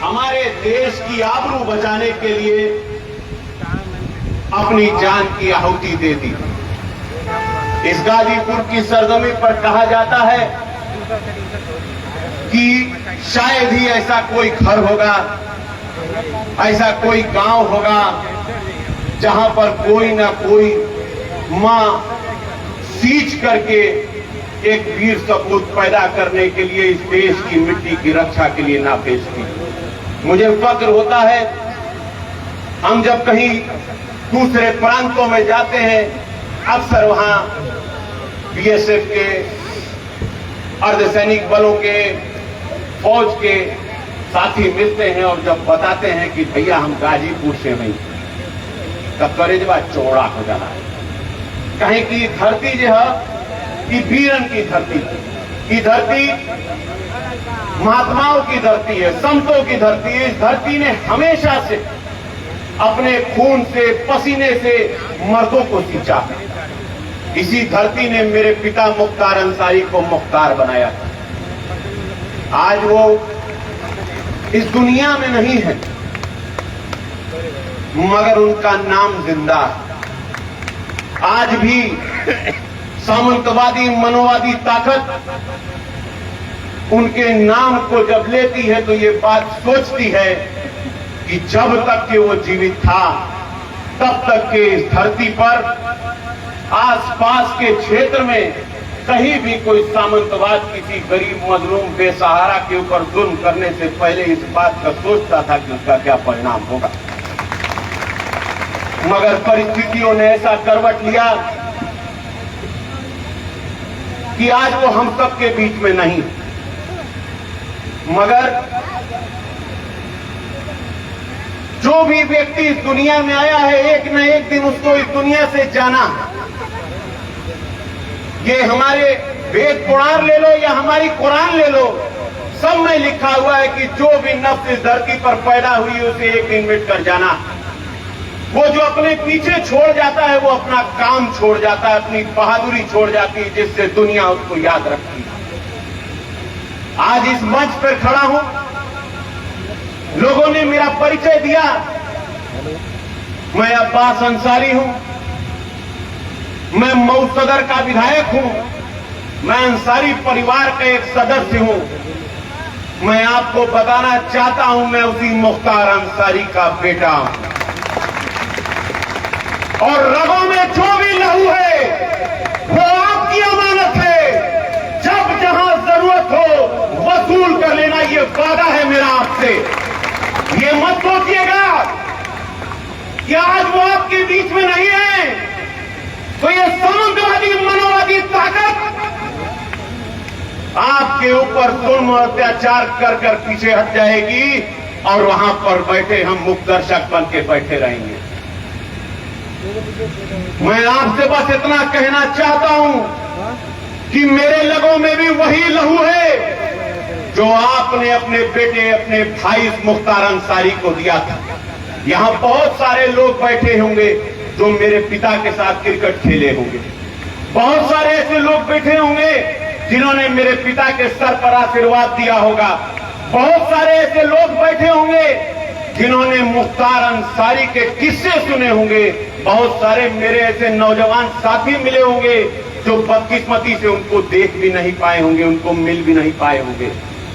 हमारे देश की आबरू बचाने के लिए अपनी जान की आहुति दे दी। इस गाजीपुर की सरजमी पर कहा जाता है कि शायद ही ऐसा कोई घर होगा, ऐसा कोई गांव होगा जहां पर कोई ना कोई मां सींच करके एक वीर सपूत पैदा करने के लिए इस देश की मिट्टी की रक्षा के लिए ना भेजती। मुझे फक्र होता है, हम जब कहीं दूसरे प्रांतों में जाते हैं, अक्सर वहां बीएसएफ के, अर्धसैनिक बलों के, फौज के साथी मिलते हैं और जब बताते हैं कि भैया हम गाजीपुर से हैं, तब करेजवा चौड़ा हो जाना है। कहीं की धरती जो है कि वीरन की धरती, की धरती महात्माओं की धरती है, संतों की धरती है। इस धरती ने हमेशा से अपने खून से, पसीने से मर्दों को सींचा। इसी धरती ने मेरे पिता मुख्तार अंसारी को मुख्तार बनाया। आज वो इस दुनिया में नहीं है, मगर उनका नाम जिंदा है। आज भी सामंतवादी मनोवादी ताकत उनके नाम को जब लेती है तो ये बात सोचती है कि जब तक कि वो जीवित था, तब तक के इस धरती पर आसपास के क्षेत्र में कहीं भी कोई सामंतवाद किसी गरीब मजलूम बेसहारा के ऊपर जुल्म करने से पहले इस बात का सोचता था कि उसका क्या परिणाम होगा। मगर परिस्थितियों ने ऐसा करवट लिया कि आज वो हम सबके बीच में नहीं, मगर जो भी व्यक्ति इस दुनिया में आया है, एक न एक दिन उसको इस दुनिया से जाना है। ये हमारे वेद पुराण ले लो या हमारी कुरान ले लो, सब में लिखा हुआ है कि जो भी नफ्स इस धरती पर पैदा हुई उसे एक दिन मिट कर जाना। वो जो अपने पीछे छोड़ जाता है, वो अपना काम छोड़ जाता है, अपनी बहादुरी छोड़ जाती है, जिससे दुनिया उसको याद रखती है। आज इस मंच पर खड़ा हूं, लोगों ने मेरा परिचय दिया। मैं अब्बास अंसारी हूं, मैं मऊ सदर का विधायक हूं, मैं अंसारी परिवार का एक सदस्य हूं। मैं आपको बताना चाहता हूं, मैं उसी मुख्तार अंसारी का बेटा हूं। और रगों में जो भी लहू है वो आपकी अमानत है। जब जहां जरूरत हो वसूल कर लेना, ये वादा है मेरा आपसे। ये मत सोचिएगा कि आज वो आपके बीच में नहीं है तो ये सामंतवादी मनोवादी ताकत आपके ऊपर जुल्म अत्याचार कर कर पीछे हट जाएगी और वहां पर बैठे हम मुक्त दर्शक बन के बैठे रहेंगे। मैं आपसे बस इतना कहना चाहता हूं कि मेरे लगों में भी वही लहू है जो आपने अपने बेटे, अपने भाई मुख्तार अंसारी को दिया था। यहां बहुत सारे लोग बैठे होंगे जो मेरे पिता के साथ क्रिकेट खेले होंगे। बहुत सारे ऐसे लोग बैठे होंगे जिन्होंने मेरे पिता के सर पर आशीर्वाद दिया होगा। बहुत सारे ऐसे लोग बैठे होंगे जिन्होंने मुख्तार अंसारी के किस्से सुने होंगे। बहुत सारे मेरे ऐसे नौजवान साथी मिले होंगे जो बदकिस्मती से उनको देख भी नहीं पाए होंगे, उनको मिल भी नहीं पाए होंगे।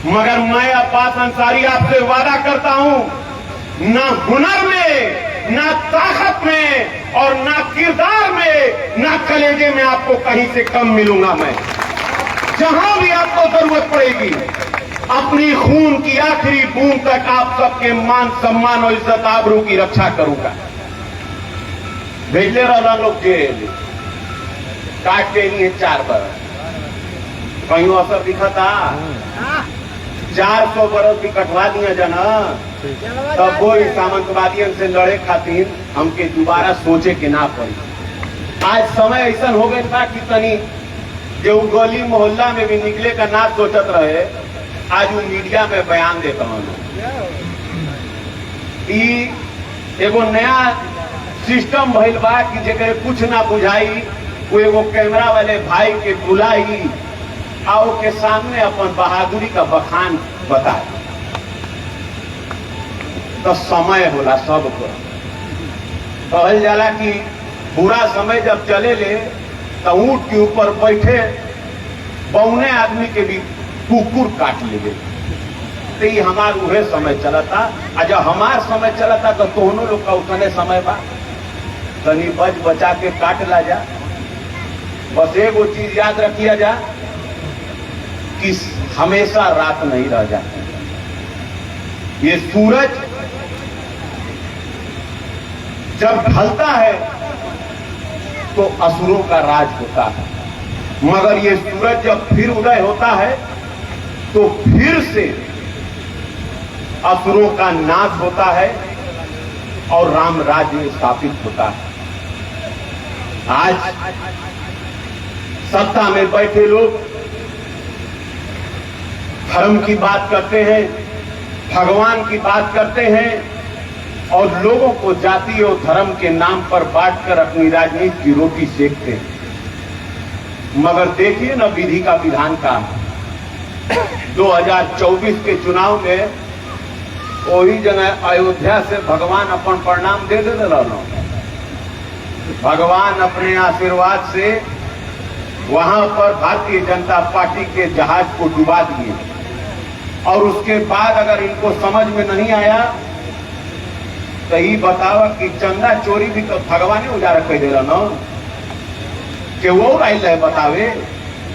मगर मैं अब्बास अंसारी आपसे वादा करता हूं, ना हुनर में, ना ताकत में और ना किरदार में, ना कलेजे में आपको कहीं से कम मिलूंगा। मैं जहां भी आपको जरूरत पड़ेगी, अपनी खून की आखिरी बूंद तक आप सबके मान सम्मान और इज्जत आबरू की रक्षा करूंगा। भेजले रहा लोग जेल, काटते नहीं है 4 बरस, कहीं असर दिखा था। 400 बरस भी कटवा दिया जाना, तब वो सामंतवादियों से लड़े खातिर हमके दोबारा सोचे के ना पड़ी। आज समय ऐसा हो गया था कि तनी जो गली मोहल्ला में भी निकले का ना सोचत रहे, आज वो मीडिया में बयान देता हूं। एगो नया सिस्टम भइल बा कि जेकरे कुछ ना बुझाई, वो एगो कैमरा वाले भाई के बुलाई और के सामने अपन बहादुरी का बखान बताए। तो समय होला सब को। कहल जाला कि बुरा समय जब चले ले तो ऊंट के ऊपर बैठे बौने आदमी के भी कुकुर काट ले। तो ये हमार उहे समय चला था। जब हमार समय चला था तो दोनों लोग का उतने समय बा, तनी बच बचा के काट ला जा। बस एक वो चीज याद रखिया जा कि हमेशा रात नहीं रह जाती। ये सूरज जब ढलता है तो असुरों का राज होता है, मगर ये सूरज जब फिर उदय होता है तो फिर से असुरों का नाश होता है और राम राज्य स्थापित होता है। आज सत्ता में बैठे लोग धर्म की बात करते हैं, भगवान की बात करते हैं और लोगों को जाति और धर्म के नाम पर बांटकर अपनी राजनीति की रोटी सेकते हैं। मगर देखिए ना विधि का विधान का 2024 के चुनाव में वही जगह अयोध्या से भगवान अपन प्रणाम दे दे रहा। भगवान अपने आशीर्वाद से वहां पर भारतीय जनता पार्टी के जहाज को डुबा दिए और उसके बाद अगर इनको समझ में नहीं आया तो ही बतावा कि चंदा चोरी भी तो भगवान ने उजारा कर दे रहा ना कि वो आयल है बतावे।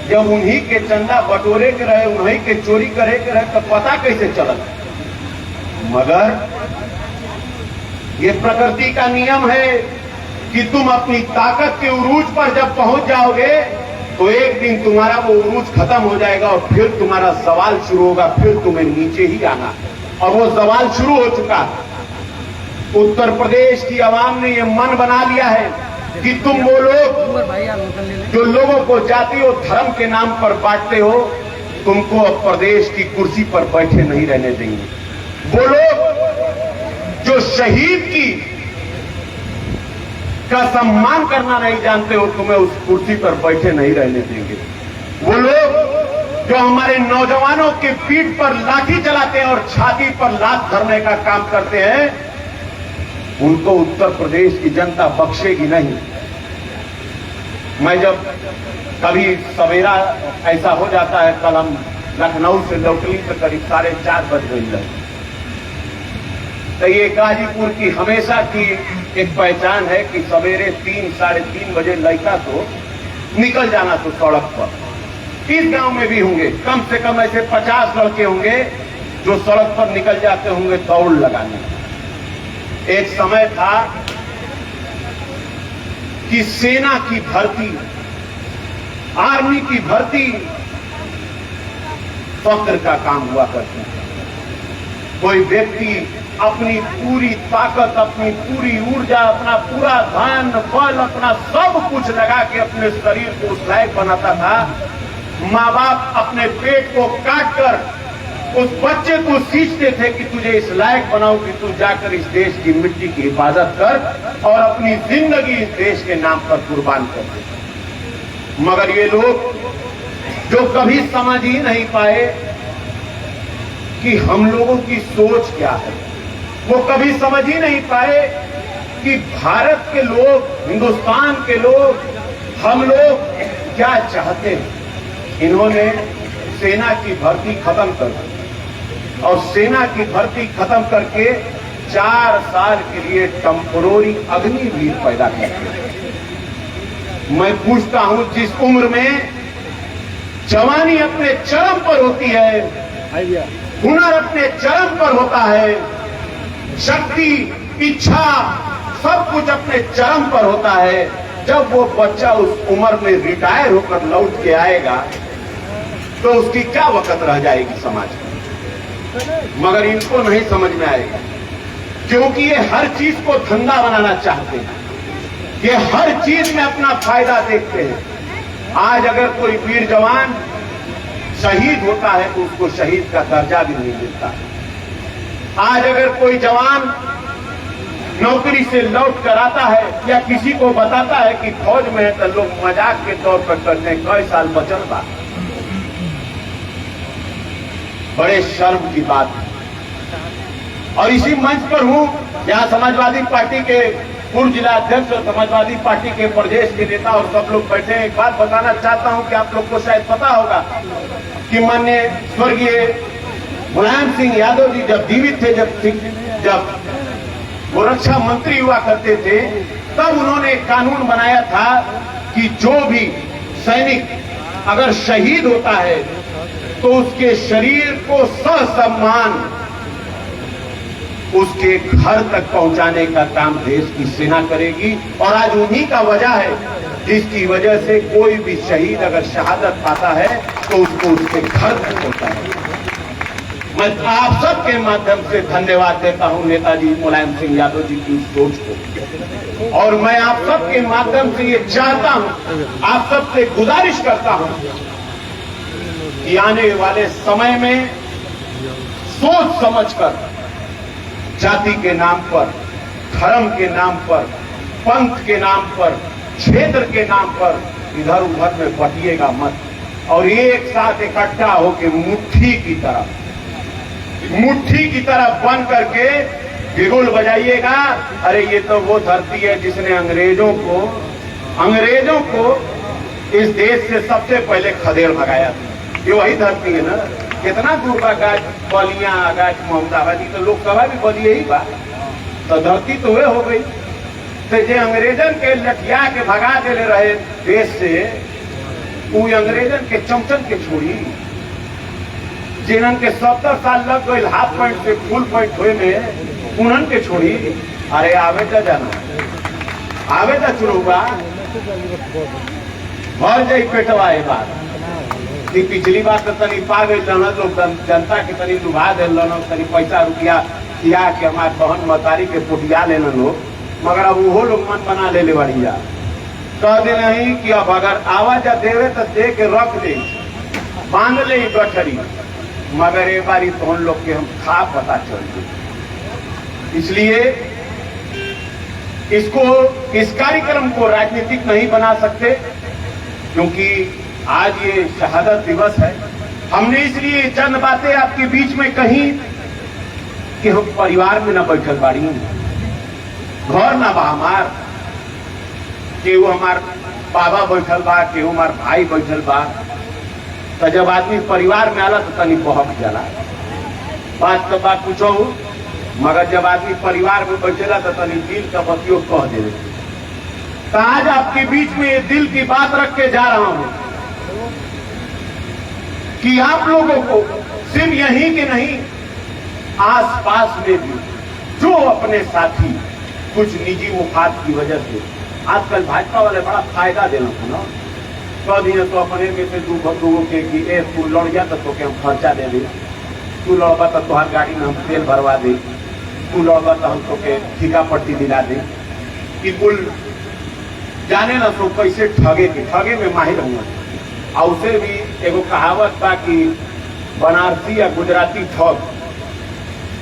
जब उन्हीं के चंदा बटोरे के रहे, उन्हीं के चोरी करे के रहे तो पता कैसे चला। मगर ये प्रकृति का नियम है कि तुम अपनी ताकत के उरूज पर जब पहुंच जाओगे तो एक दिन तुम्हारा वो उरूज खत्म हो जाएगा और फिर तुम्हारा सवाल शुरू होगा, फिर तुम्हें नीचे ही आना। और वो सवाल शुरू हो चुका है। उत्तर प्रदेश की आवाम ने ये मन बना लिया है कि तुम वो लोग जो लोगों को जाति और धर्म के नाम पर बांटते हो, तुमको अब प्रदेश की कुर्सी पर बैठे नहीं रहने देंगे। वो लोग जो शहीद की का सम्मान करना नहीं जानते हो, तुम्हें उस कुर्सी पर बैठे नहीं रहने देंगे। वो लोग जो हमारे नौजवानों के पीठ पर लाठी चलाते हैं और छाती पर लात धरने का काम करते हैं, उनको उत्तर प्रदेश की जनता बख्शेगी नहीं। मैं जब कभी सवेरा ऐसा हो जाता है, कल हम लखनऊ से लौटली तो करीब 4:30 बज गई। तो ये गाजीपुर की हमेशा की एक पहचान है कि सवेरे 3 साढ़े 3 बजे लड़का तो निकल जाना तो सड़क पर। इस गांव में भी होंगे कम से कम ऐसे 50 लड़के होंगे जो सड़क पर निकल जाते होंगे दौड़ लगाने। एक समय था कि सेना की भर्ती, आर्मी की भर्ती फख्र का काम हुआ करती है। कोई व्यक्ति अपनी पूरी ताकत, अपनी पूरी ऊर्जा, अपना पूरा धन बल, अपना सब कुछ लगा के अपने शरीर को उस लायक बनाता था। माँ बाप अपने पेट को काट कर उस बच्चे को सींचते थे कि तुझे इस लायक बनाओ कि तू जाकर इस देश की मिट्टी की हिफाजत कर और अपनी जिंदगी इस देश के नाम पर कुर्बान कर दे। मगर ये लोग जो कभी समझ ही नहीं पाए कि हम लोगों की सोच क्या है, वो कभी समझ ही नहीं पाए कि भारत के लोग, हिंदुस्तान के लोग, हम लोग क्या चाहते हैं। इन्होंने सेना की भर्ती खत्म कर दी और सेना की भर्ती खत्म करके 4 साल के लिए टेम्पोररी अग्निवीर पैदा कर दिया। मैं पूछता हूं, जिस उम्र में जवानी अपने चरम पर होती है, हुनर अपने चरम पर होता है, शक्ति, इच्छा, सब कुछ अपने चरम पर होता है, जब वो बच्चा उस उम्र में रिटायर होकर लौट के आएगा तो उसकी क्या वक़्त रह जाएगी समाज में। मगर इनको नहीं समझ में आएगा क्योंकि ये हर चीज को धंधा बनाना चाहते हैं, ये हर चीज में अपना फायदा देखते हैं। आज अगर कोई वीर जवान शहीद होता है तो उसको शहीद का दर्जा भी नहीं मिलता। आज अगर कोई जवान नौकरी से लौट कर आता है या किसी को बताता है कि फौज में है तो लोग मजाक के तौर पर करते हैं, कई साल बचल बा। बड़े शर्म की बात है और इसी मंच पर हूं जहां समाजवादी पार्टी के पूर्व जिला अध्यक्ष और समाजवादी पार्टी के प्रदेश के नेता और सब लोग बैठे हैं। एक बात बताना चाहता हूं कि आप लोग को शायद पता होगा कि माननीय स्वर्गीय मुलायम सिंह यादव जी जब जीवित थे, जब वो रक्षा मंत्री हुआ करते थे, तब उन्होंने एक कानून बनाया था कि जो भी सैनिक अगर शहीद होता है तो उसके शरीर को ससम्मान उसके घर तक पहुंचाने का काम देश की सेना करेगी। और आज उन्हीं का वजह है जिसकी वजह से कोई भी शहीद अगर शहादत पाता है तो उसको उसके घर तक पहुंचता है। मैं आप सबके माध्यम से धन्यवाद देता हूं नेताजी मुलायम सिंह यादव जी की उस सोच को, और मैं आप सबके माध्यम से ये चाहता हूं, आप सबसे गुजारिश करता हूं कि आने वाले समय में सोच समझकर जाति के नाम पर, धर्म के नाम पर, पंथ के नाम पर, क्षेत्र के नाम पर इधर उधर में बटिएगा मत, और एक साथ इकट्ठा होकर मुट्ठी की तरह बन करके बिगुल बजाइएगा। अरे ये तो वो धरती है जिसने अंग्रेजों को इस देश से सबसे पहले खदेड़ भगाया था। ये वही धरती है ना। कितना दूर का गाज बलिया, गाज मोहम्मदाबाद, तो लोकसभा भी बलिए ही बा, तो धरती तो वे हो गई। तो जे अंग्रेजन के लठिया के भगा देले रहे देश से, वो अंग्रेजन के चमचन के छोड़ी, जिन्हन के 70 साल लग गए हाफ पॉइंट से फुल पॉइंट हुए में, उन्हन के छोड़ी। अरे आवे तो जाना, आवे तो चुनूगा, भर जाई पेटवा। ये बात पिछली बार तो तनी पा गई लोग, जनता के तनी लुभा दे, तनी पैसा रुपया किया कि हमारे बहन मतारी के पुटिया लेना लोग, मगर अब वो लोग मन बना ले बढ़िया कह दे नहीं कि अब अगर आवाज देवे तो दे के रख दे, बांध ले गठरी, मगर एक बार तो हम लोग के हम खा पता चल गए। इसलिए इस कार्यक्रम को राजनीतिक नहीं बना सकते, क्योंकि आज ये शहादत दिवस है। हमने इसलिए चंद बातें आपके बीच में कही कि हम परिवार में न बैठल बाड़ी, घर ना बा हमार, केहू हमार बाबा बैठल बा, केहू हमार भाई बैठल बा। तो जब आदमी परिवार में आला तो तनी बहक जाला, बात तो बात पूछो, मगर जब आदमी परिवार में बैठेला तो तनी दिल का बतियों कह दे। तो आज आपके बीच में ये दिल की बात रख के जा रहा हूं कि आप लोगों को सिर्फ यहीं के नहीं, आसपास में भी जो अपने साथी कुछ निजी मुफाद की वजह से, आजकल भाजपा वाले बड़ा फायदा देना था ना, कह दिए तो अपने में से दूगो के कि ए तू लड़ जा तो हम खर्चा दे दे, तू लड़बा तो तुहार गाड़ी में हम तेल भरवा दे, तू लड़बा तो हम तो ठिका पट्टी दिला दे। कि कुल जाने ना तो कैसे ठगे में माहिर हुआ। और उसे भी एगो कहावत बा कि बनारसी या गुजराती ठग,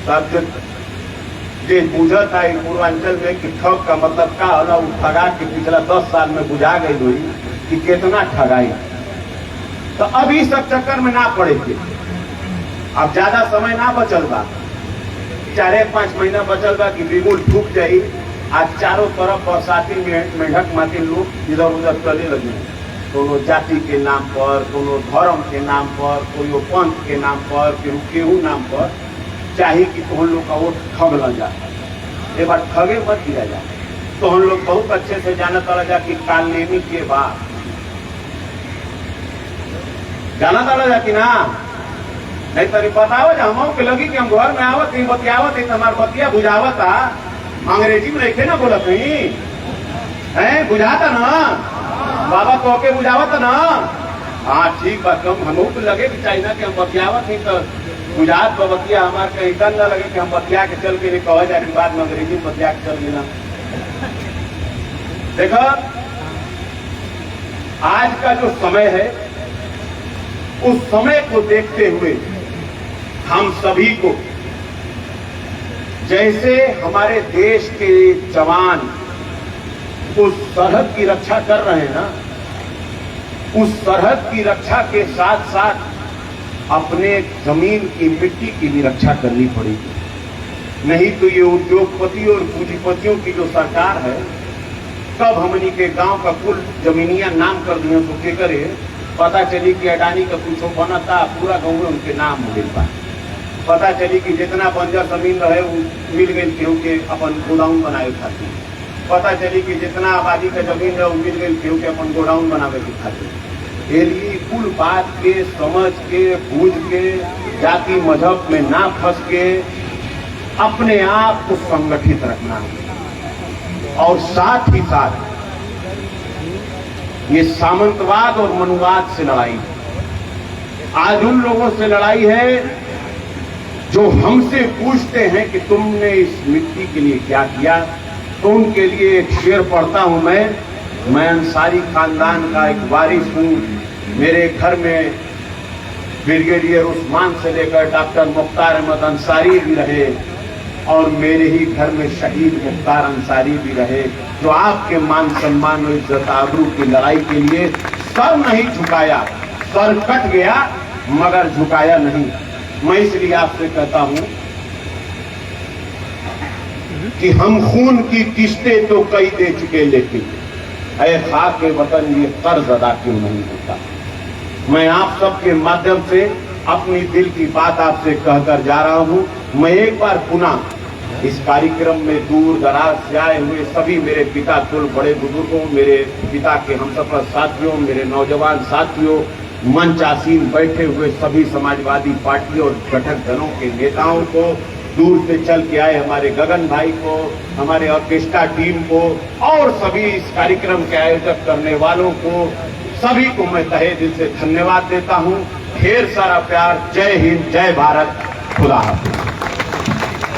तब जो बुझत है पूर्वांचल में कि ठग का मतलब का होला, वो ठगा के पिछला 10 साल में बुझा गई हुई कि कितना ठगाई। तो अब इस सब चक्कर में ना पड़ेगी, अब ज्यादा समय ना बचल बा, 4-5 महीना बचल बा कि बिगुल ठूक जाई। आज चारों तरफ बरसाती मेढक माती लोग इधर उधर चले लगे, कोनो जाति के नाम पर, कोनो धर्म के नाम पर, कोई पंथ के नाम पर, केहू नाम पर, चाहे कि तो हम लोग का वोट ठग ल जा। एक बार ठगे मत दिया जाए। तो हम लोग बहुत अच्छे से जाना तला जा कि कालनेमी के बाद जाना तला जा कि ना, नहीं तरी बताओ जा हम के लगी कि हम घर में आवत ही बतियावत ही, हमार बतिया बुझावता, अंग्रेजी में लिखे ना बोलत नहीं है, बुझाता ना बाबा तो के बुझावत ना। हाँ ठीक बात, हमको तो लगे कि चाइना के हम बतियावत ही तो बुझात बतिया हमार कहीं तन न लगे कि हम बतिया के चल के कहा जाए कि बाद में अंग्रेजी में बतिया के चल गया। देखो आज का जो समय है, उस समय को देखते हुए हम सभी को, जैसे हमारे देश के जवान उस सरहद की रक्षा कर रहे हैं ना, उस सरहद की रक्षा के साथ साथ अपने जमीन की मिट्टी की भी रक्षा करनी पड़ेगी। नहीं तो ये उद्योगपति और पूंजीपतियों की जो सरकार है, कब हमनी के गांव का कुल जमीनिया नाम कर दिए तो के करे पता चली कि अडानी का कुछ बना था, पूरा गाँव में उनके नाम मिल पाए। पता चली कि जितना बंजर जमीन रहे वो मिल गई केहू के अपन गोडाउन बनाए खातिर। पता चली कि जितना आबादी का जमीन है वो मिल गई केहू के अपन गोडाउन बनावे के खातिर। ये लिए कुल बात के समझ के बूझ के जाति मजहब में ना फंस के अपने आप को संगठित रखना और साथ ही साथ ये सामंतवाद और मनुवाद से लड़ाई। आज उन लोगों से लड़ाई है जो हमसे पूछते हैं कि तुमने इस मिट्टी के लिए क्या किया। तो उनके लिए एक शेर पढ़ता हूं मैं अंसारी खानदान का एक वारिस हूं। मेरे घर में ब्रिगेडियर उस्मान से लेकर डॉक्टर मुख्तार अहमद अंसारी भी रहे और मेरे ही घर में शहीद मुख्तार अंसारी भी रहे, जो आपके मान सम्मान और इज्जत आबरू की लड़ाई के लिए सर नहीं झुकाया। सर कट गया मगर झुकाया नहीं। मैं इसलिए आपसे कहता हूं कि हम खून की किस्तें तो कई दे चुके, लेकिन ऐ खाके वतन ये कर्ज अदा क्यों नहीं होता। मैं आप सबके माध्यम से अपनी दिल की बात आपसे कहकर जा रहा हूं। मैं एक बार पुनः इस कार्यक्रम में दूर दराज से आए हुए सभी मेरे पिता तुल बड़े बुजुर्गों, मेरे पिता के हमसफर साथियों, मेरे नौजवान साथियों, मंच आसीन बैठे हुए सभी समाजवादी पार्टी और घटक दलों के नेताओं को, दूर से चल के आए हमारे गगन भाई को, हमारे ऑर्केस्ट्रा टीम को और सभी इस कार्यक्रम के आयोजक करने वालों को, सभी को मैं तहे दिल से धन्यवाद देता हूं। ढेर सारा प्यार। जय हिंद, जय भारत, खुदा हाफिज।